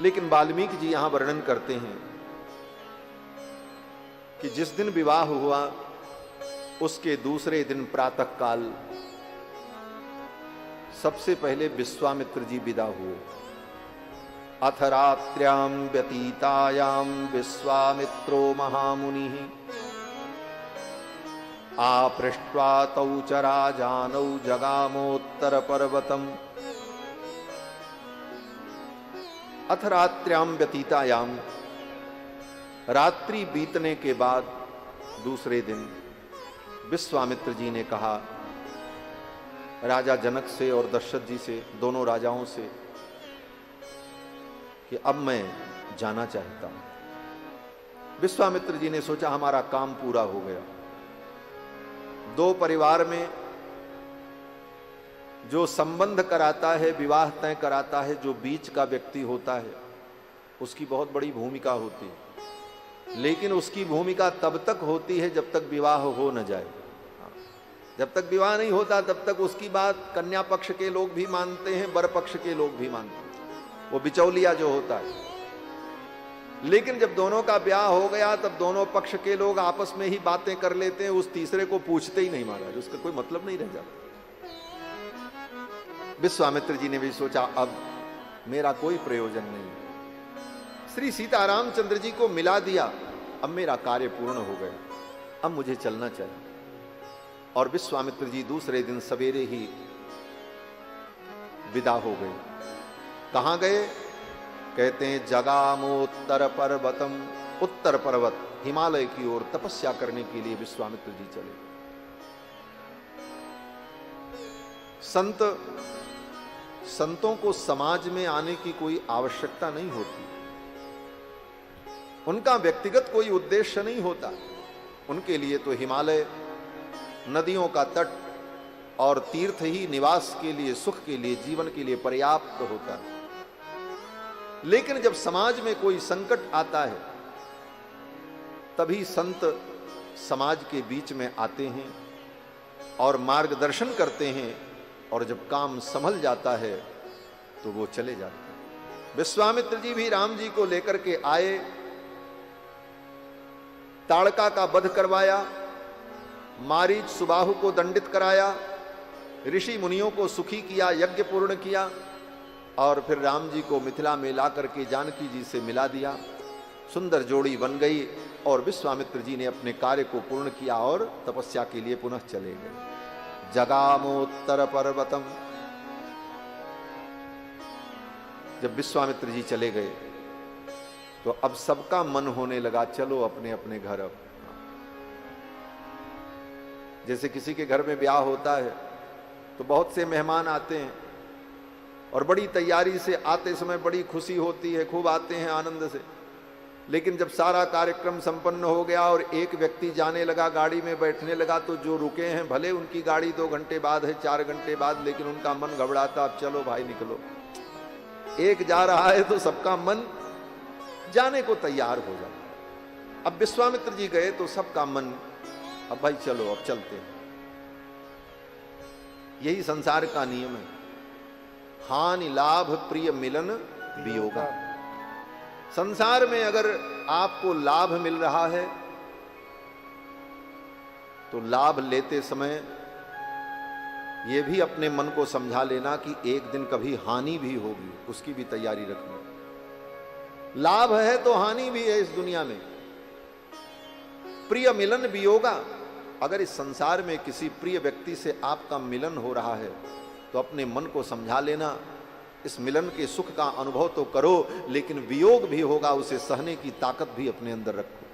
लेकिन वाल्मीकि जी यहां वर्णन करते हैं कि जिस दिन विवाह हुआ उसके दूसरे दिन प्रातः काल सबसे पहले विश्वामित्र जी विदा हुए। अथ रात्र्यां व्यतीतायां विश्वामित्रो महामुनिः आपृष्ट्वा तौ च राजानौ जगामोत्तर पर्वतम्। अथ रात्र्यां व्यतीतायां, रात्रि बीतने के बाद दूसरे दिन विश्वामित्र जी ने कहा राजा जनक से और दशरथ जी से, दोनों राजाओं से, कि अब मैं जाना चाहता हूं। विश्वामित्र जी ने सोचा हमारा काम पूरा हो गया। दो परिवार में जो संबंध कराता है, विवाह तय कराता है, जो बीच का व्यक्ति होता है, उसकी बहुत बड़ी भूमिका होती है। लेकिन उसकी भूमिका तब तक होती है जब तक विवाह हो न जाए। जब तक विवाह नहीं होता तब तक उसकी बात कन्या पक्ष के लोग भी मानते हैं, वर पक्ष के लोग भी मानते हैं, वो बिचौलिया जो होता है। लेकिन जब दोनों का ब्याह हो गया तब दोनों पक्ष के लोग आपस में ही बातें कर लेते हैं, उस तीसरे को पूछते ही नहीं महाराज, उसका कोई मतलब नहीं रह जाता। विश्वामित्र जी ने भी सोचा अब मेरा कोई प्रयोजन नहीं, श्री सीतारामचंद्र जी को मिला दिया, अब मेरा कार्य पूर्ण हो गया, अब मुझे चलना चाहिए। और विश्वामित्र जी दूसरे दिन सवेरे ही विदा हो गए। कहां गए? कहते हैं जगामोत्तर पर्वतम, उत्तर पर्वत हिमालय की ओर तपस्या करने के लिए विश्वामित्र जी चले। संतों को समाज में आने की कोई आवश्यकता नहीं होती, उनका व्यक्तिगत कोई उद्देश्य नहीं होता। उनके लिए तो हिमालय, नदियों का तट और तीर्थ ही निवास के लिए, सुख के लिए, जीवन के लिए पर्याप्त होता है। लेकिन जब समाज में कोई संकट आता है तभी संत समाज के बीच में आते हैं और मार्गदर्शन करते हैं, और जब काम संभल जाता है तो वो चले जाते हैं। विश्वामित्र जी भी राम जी को लेकर के आए, ताड़का का वध करवाया, मारीच सुबाहु को दंडित कराया, ऋषि मुनियों को सुखी किया, यज्ञ पूर्ण किया, और फिर राम जी को मिथिला में ला करके जानकी जी से मिला दिया। सुंदर जोड़ी बन गई और विश्वामित्र जी ने अपने कार्य को पूर्ण किया और तपस्या के लिए पुनः चले गए। जगामोत्तर पर्वतम। जब विश्वामित्र जी चले गए तो अब सबका मन होने लगा चलो अपने अपने घर। अब जैसे किसी के घर में ब्याह होता है तो बहुत से मेहमान आते हैं और बड़ी तैयारी से आते समय बड़ी खुशी होती है, खूब आते हैं आनंद से। लेकिन जब सारा कार्यक्रम संपन्न हो गया और एक व्यक्ति जाने लगा, गाड़ी में बैठने लगा, तो जो रुके हैं भले उनकी गाड़ी 2 घंटे बाद है, 4 घंटे बाद, लेकिन उनका मन घबराता, अब चलो भाई निकलो। एक जा रहा है तो सबका मन जाने को तैयार हो जाता। अब विश्वामित्र जी गए तो सबका मन, अब भाई चलो अब चलते हैं। यही संसार का नियम है, हानि लाभ प्रिय मिलन वियोगा। संसार में अगर आपको लाभ मिल रहा है तो लाभ लेते समय यह भी अपने मन को समझा लेना कि एक दिन कभी हानि भी होगी, उसकी भी तैयारी रखना। लाभ है तो हानि भी है इस दुनिया में। प्रिय मिलन वियोगा। अगर इस संसार में किसी प्रिय व्यक्ति से आपका मिलन हो रहा है तो अपने मन को समझा लेना, इस मिलन के सुख का अनुभव तो करो, लेकिन वियोग भी होगा, उसे सहने की ताकत भी अपने अंदर रखो।